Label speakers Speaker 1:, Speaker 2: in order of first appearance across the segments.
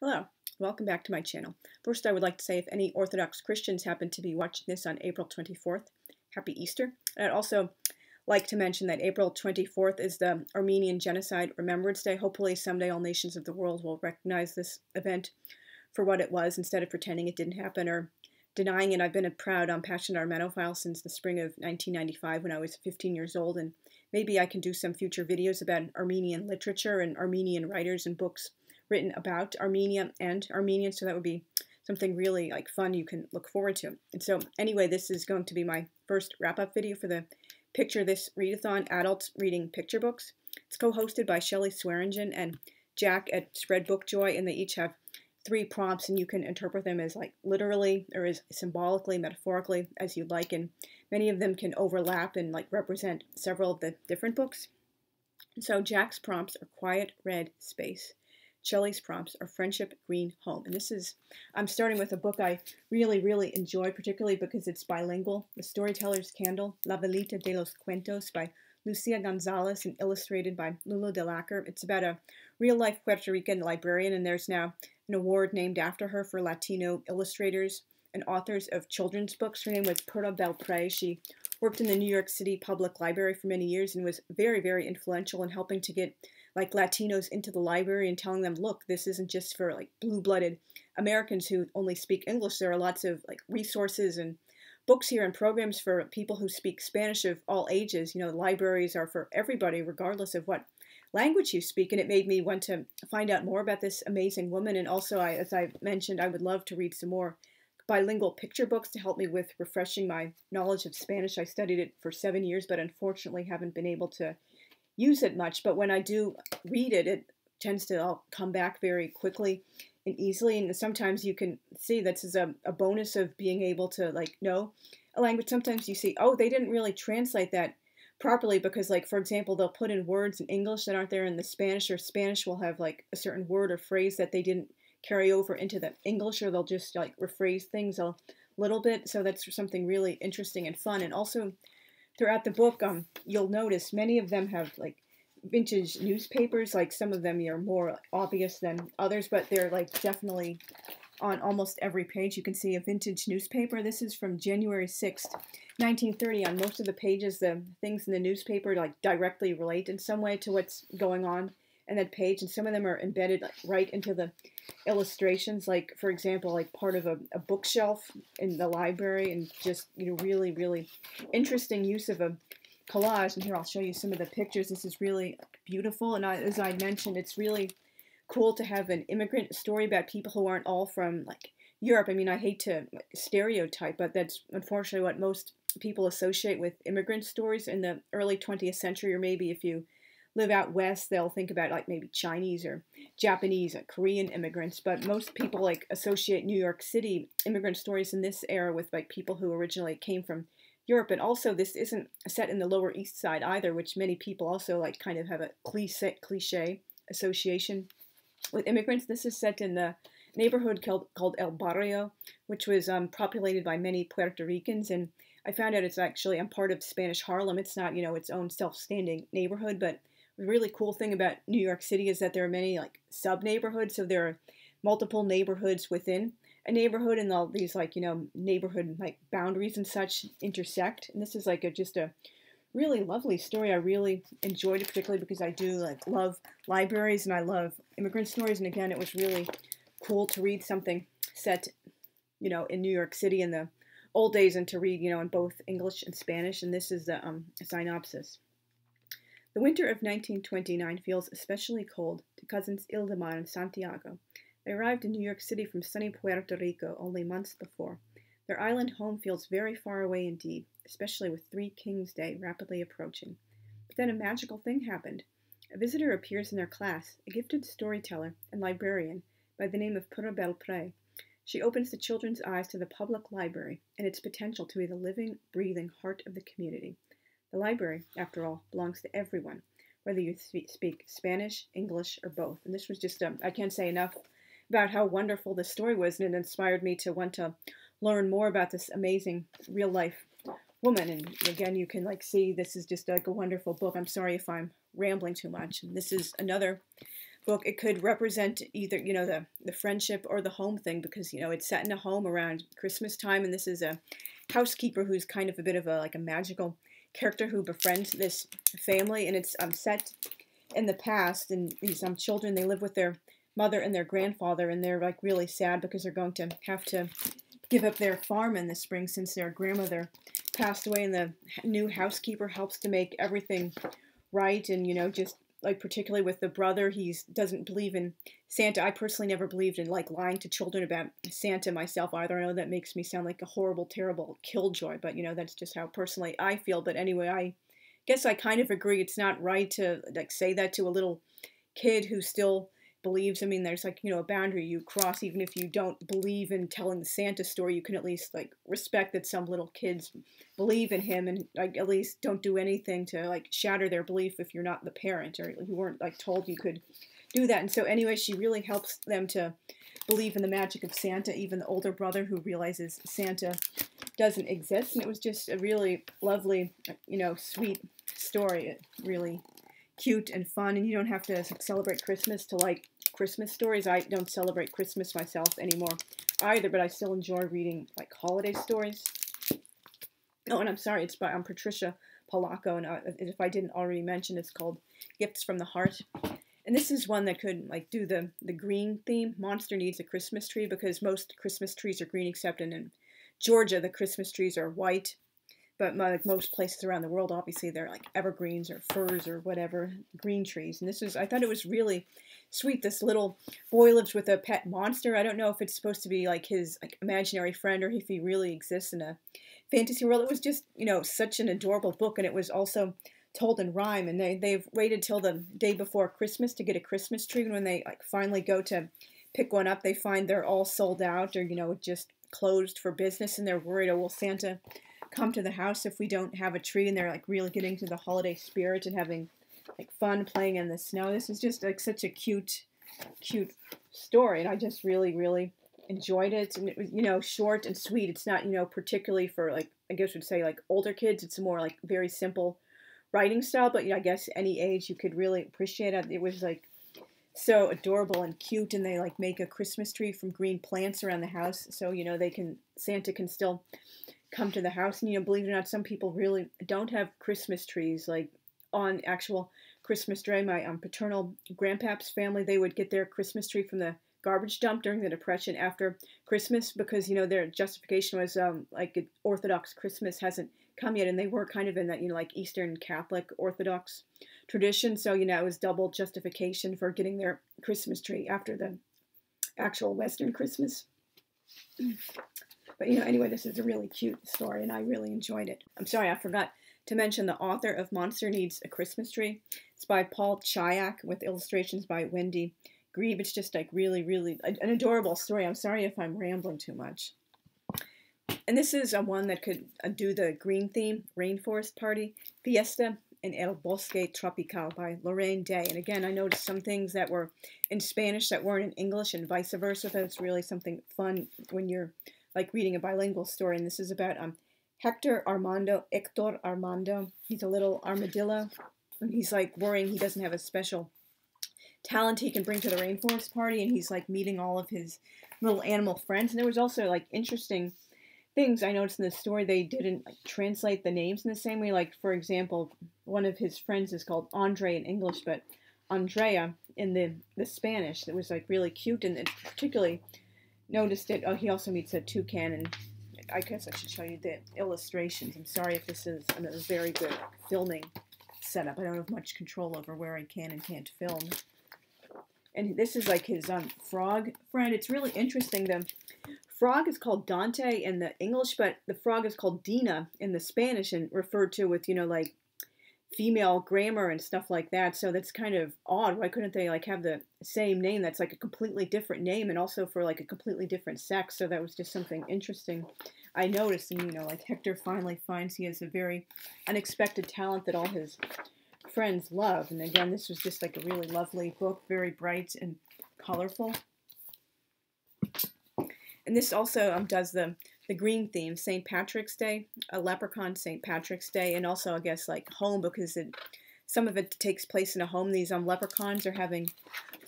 Speaker 1: Hello, welcome back to my channel. First, I would like to say if any Orthodox Christians happen to be watching this on April 24th, Happy Easter. And I'd also like to mention that April 24th is the Armenian Genocide Remembrance Day. Hopefully someday all nations of the world will recognize this event for what it was instead of pretending it didn't happen or denying it. I've been a proud, passionate Armenophile since the spring of 1995 when I was 15 years old, and maybe I can do some future videos about Armenian literature and Armenian writers and books written about Armenia and Armenians, so that would be something really fun you can look forward to. And so anyway, this is going to be my first wrap-up video for the Picture This Readathon Adults Reading Picture Books. It's co-hosted by Shelley Swearingen and Jack at Spread Book Joy, and they each have 3 prompts, and you can interpret them as literally or as symbolically, metaphorically as you'd like, and many of them can overlap and represent several of the different books. And so Jack's prompts are Quiet Red Space. Shelley's prompts are Friendship Green Home. And I'm starting with a book I really enjoy, particularly because it's bilingual. The Storytellers Candle, La Velita de los Cuentos by Lucía González and illustrated by Lulu Delacre. It's about a real-life Puerto Rican librarian, and there's now an award named after her for Latino illustrators and authors of children's books. Her name was Pura Belpré. She worked in the New York City Public Library for many years and was very influential in helping to get Latinos into the library and telling them, look, this isn't just for blue-blooded Americans who only speak English. There are lots of resources and books here and programs for people who speak Spanish of all ages. You know, libraries are for everybody, regardless of what language you speak. And it made me want to find out more about this amazing woman. And also, as I mentioned, I would love to read some more bilingual picture books to help me with refreshing my knowledge of Spanish. I studied it for 7 years, but unfortunately haven't been able to use it much, but when I do read it, it tends to all come back very quickly and easily, and sometimes you can see this is a bonus of being able to know a language. Sometimes you see, oh, they didn't really translate that properly because for example, they'll put in words in English that aren't there in the Spanish, or Spanish will have a certain word or phrase that they didn't carry over into the English, or they'll just rephrase things a little bit. So that's something really interesting and fun. And also throughout the book, you'll notice many of them have vintage newspapers. Some of them are more obvious than others, but they're definitely on almost every page. You can see a vintage newspaper. This is from January 6th, 1930. On most of the pages, the things in the newspaper directly relate in some way to what's going on in that page, and some of them are embedded right into the illustrations, for example, part of a bookshelf in the library, and just really interesting use of a collage. And here I'll show you some of the pictures. This is really beautiful, and as I mentioned, it's really cool to have an immigrant story about people who aren't all from Europe. I mean, I hate to stereotype, but that's unfortunately what most people associate with immigrant stories in the early 20th century, or maybe if you live out west, they'll think about maybe Chinese or Japanese or Korean immigrants, but most people associate New York City immigrant stories in this era with people who originally came from Europe. And also, this isn't set in the Lower East Side either, which many people also kind of have a cliche association with immigrants. This is set in the neighborhood called El Barrio, which was populated by many Puerto Ricans, and I found out it's actually part of Spanish Harlem. It's not its own self-standing neighborhood, but the really cool thing about New York City is that there are many sub-neighborhoods, so there are multiple neighborhoods within a neighborhood, and all these neighborhood boundaries and such intersect. And this is just a really lovely story. I really enjoyed it, particularly because I do love libraries and I love immigrant stories. And again, it was really cool to read something set in New York City in the old days, and to read in both English and Spanish. And this is the synopsis. The winter of 1929 feels especially cold to cousins Ildemar and Santiago. They arrived in New York City from sunny Puerto Rico only months before. Their island home feels very far away indeed, especially with Three Kings Day rapidly approaching. But then a magical thing happened. A visitor appears in their class, a gifted storyteller and librarian by the name of Pura Belpré. She opens the children's eyes to the public library and its potential to be the living, breathing heart of the community. The library, after all, belongs to everyone, whether you speak Spanish, English, or both. And this was just, I can't say enough about how wonderful this story was, and it inspired me to want to learn more about this amazing real-life woman. And again, you can see this is just a wonderful book. I'm sorry if I'm rambling too much. And this is another book, it could represent either, you know, the friendship or the home thing, because, you know, it's set in a home around Christmas time, and this is a housekeeper who's kind of a bit of a, like a magical character who befriends this family, and it's set in the past, and these children, they live with their mother and their grandfather, and they're like really sad because they're going to have to give up their farm in the spring since their grandmother passed away, and the new housekeeper helps to make everything right. And, you know, just like particularly with the brother, he doesn't believe in Santa. I personally never believed in like lying to children about Santa myself either. I know that makes me sound like a horrible, terrible killjoy, but, you know, that's just how personally I feel. But anyway, I guess I kind of agree. It's not right to like say that to a little kid who still believes. I mean, there's like, you know, a boundary you cross. Even if you don't believe in telling the Santa story, you can at least like respect that some little kids believe in him, and like at least don't do anything to like shatter their belief if you're not the parent, or you weren't like told you could do that. And so anyway, she really helps them to believe in the magic of Santa, even the older brother who realizes Santa doesn't exist. And it was just a really lovely, you know, sweet story. Really cute and fun, and you don't have to celebrate Christmas to like Christmas stories. I don't celebrate Christmas myself anymore either, but I still enjoy reading like holiday stories. Oh, and I'm sorry, it's by Patricia Polacco, and if I didn't already mention, it's called Gifts from the Heart. And this is one that could like do the green theme. Monster needs a Christmas tree, because most Christmas trees are green, except in Georgia the Christmas trees are white. But like most places around the world, obviously, they're like evergreens or firs or whatever, green trees. And this was, I thought it was really sweet. This little boy lives with a pet monster. I don't know if it's supposed to be like his like imaginary friend, or if he really exists in a fantasy world. It was just, you know, such an adorable book. And it was also told in rhyme. And they've waited till the day before Christmas to get a Christmas tree. And when they like finally go to pick one up, they find they're all sold out, or, you know, just closed for business. And they're worried, oh, will Santa come to the house if we don't have a tree? And they're like really getting to the holiday spirit and having like fun playing in the snow. This is just like such a cute story, and I just really enjoyed it. And it was, you know, short and sweet. It's not, you know, particularly for like, I guess would say like older kids. It's more like very simple writing style, but, you know, I guess any age you could really appreciate it. It was like so adorable and cute, and they like make a Christmas tree from green plants around the house, so, you know, Santa can still come to the house. And, you know, believe it or not, some people really don't have Christmas trees like on actual Christmas Day. My paternal grandpa's family, they would get their Christmas tree from the garbage dump during the Depression after Christmas, because, you know, their justification was like Orthodox Christmas hasn't come yet, and they were kind of in that, you know, like Eastern Catholic Orthodox tradition, so, you know, it was double justification for getting their Christmas tree after the actual Western Christmas. But, you know, anyway, this is a really cute story, and I really enjoyed it. I'm sorry, I forgot to mention the author of Monster Needs a Christmas Tree. It's by Paul Chyak with illustrations by Wendy Grieve. It's just like really an adorable story. I'm sorry if I'm rambling too much. And this is one that could do the green theme, Rainforest Party, Fiesta in El Bosque Tropical by Lorraine Day. And again, I noticed some things that were in Spanish that weren't in English, and vice versa. That's really something fun when you're like reading a bilingual story. And this is about Hector Armando. He's a little armadillo, and he's like worrying he doesn't have a special talent he can bring to the rainforest party, and he's like meeting all of his little animal friends. And there was also like interesting things I noticed in the story. They didn't like translate the names in the same way. Like, for example, one of his friends is called Andre in English, but Andrea in the Spanish. It was like really cute, and particularly noticed it. Oh, he also meets a toucan, and I guess I should show you the illustrations. I'm sorry if this is a very good filming setup. I don't have much control over where I can and can't film. And this is like his frog friend. It's really interesting. The frog is called Dante in the English, but the frog is called Dina in the Spanish, and referred to with, you know, like female grammar and stuff like that. So that's kind of odd. Why couldn't they like have the same name that's like a completely different name, and also for like a completely different sex? So that was just something interesting I noticed. And, you know, like Hector finally finds he has a very unexpected talent that all his friends love. And again, this was just like a really lovely book, very bright and colorful. And this also does the green theme, St. Patrick's Day, a leprechaun St. Patrick's Day, and also I guess like home, because some of it takes place in a home. These leprechauns are having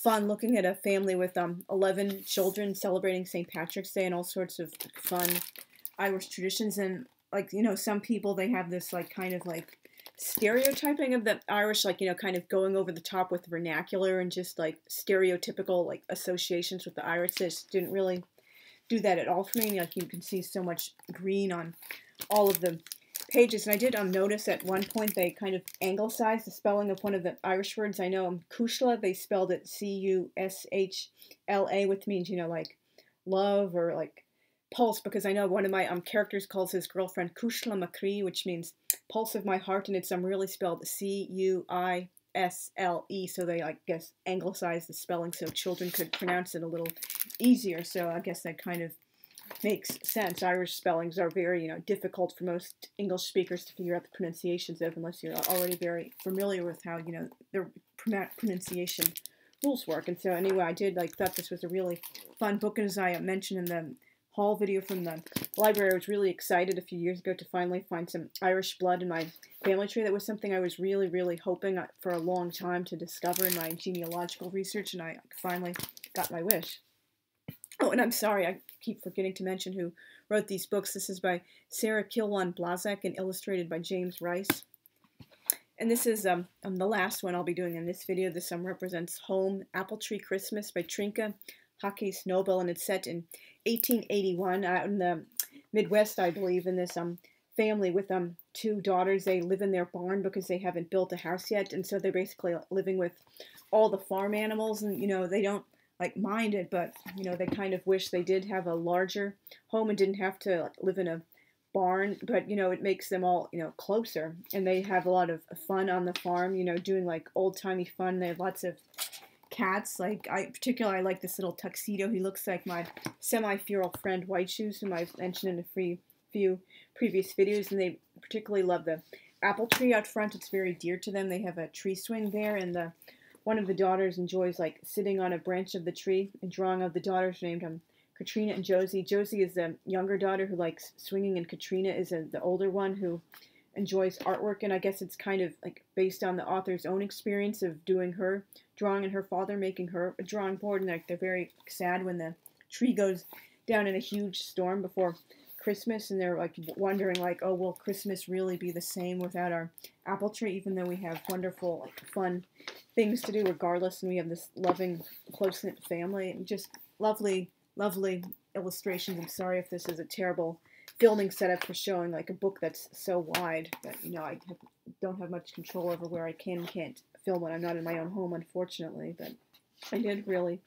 Speaker 1: fun looking at a family with 11 children celebrating St. Patrick's Day and all sorts of fun Irish traditions. And like, you know, some people, they have this like kind of like stereotyping of the Irish, like, you know, kind of going over the top with vernacular and just like stereotypical like associations with the Irish. Just didn't really do that at all for me. Like, you can see so much green on all of the pages. And I did notice at one point they kind of anglicized the spelling of one of the Irish words. I know Cushla, they spelled it C-U-S-H-L-A, which means, you know, like love or like pulse, because I know one of my characters calls his girlfriend Cushla Macree, which means pulse of my heart, and it's really spelled C-U-I-S-L-E, so they, I guess, anglicized the spelling so children could pronounce it a little easier. So I guess that kind of makes sense. Irish spellings are very, you know, difficult for most English speakers to figure out the pronunciations of, unless you're already very familiar with how, you know, their pronunciation rules work. And so anyway, I did thought this was a really fun book, and as I mentioned in the haul video from the library, I was really excited a few years ago to finally find some Irish blood in my family tree. That was something I was really, really hoping for a long time to discover in my genealogical research, and I finally got my wish. Oh, and I'm sorry, I keep forgetting to mention who wrote these books. This is by Sarah Kirwan Blazek and illustrated by James Rice. And this is the last one I'll be doing in this video. This represents Home Apple Tree Christmas by Trinka Hakes Noble, and it's set in 1881 out in the Midwest, I believe, in this family with two daughters. They live in their barn because they haven't built a house yet, and so they're basically living with all the farm animals, and, you know, they don't mind it, but, you know, they kind of wish they did have a larger home and didn't have to live in a barn, but, you know, it makes them all, you know, closer, and they have a lot of fun on the farm, you know, doing old-timey fun. They have lots of cats. I like this little tuxedo. He looks like my semi-feral friend White Shoes, whom I've mentioned in a few previous videos, and they particularly love the apple tree out front. It's very dear to them. They have a tree swing there, and one of the daughters enjoys sitting on a branch of the tree and drawing out. The daughters named Katrina and Josie. Josie is the younger daughter who likes swinging, and Katrina is the older one who enjoys artwork. And I guess it's kind of based on the author's own experience of doing her drawing and her father making her a drawing board. And they're very sad when the tree goes down in a huge storm before Christmas, and they're wondering oh, will Christmas really be the same without our apple tree, even though we have wonderful fun things to do regardless, and we have this loving, close-knit family, and just lovely illustrations. I'm sorry if this is a terrible filming setup for showing a book that's so wide, but, you know, I don't have much control over where I can and can't film when I'm not in my own home, unfortunately. But I did really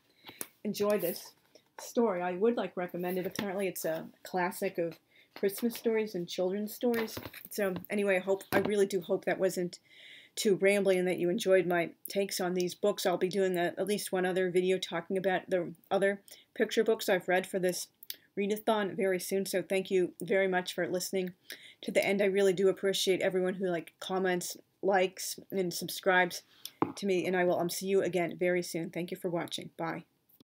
Speaker 1: enjoy this story. I would recommend it. Apparently it's a classic of Christmas stories and children's stories. So anyway, I really do hope that wasn't too rambling and that you enjoyed my takes on these books. I'll be doing at least one other video talking about the other picture books I've read for this readathon very soon. So thank you very much for listening to the end. I really do appreciate everyone who comments, likes, and subscribes to me, and I will see you again very soon. Thank you for watching. Bye.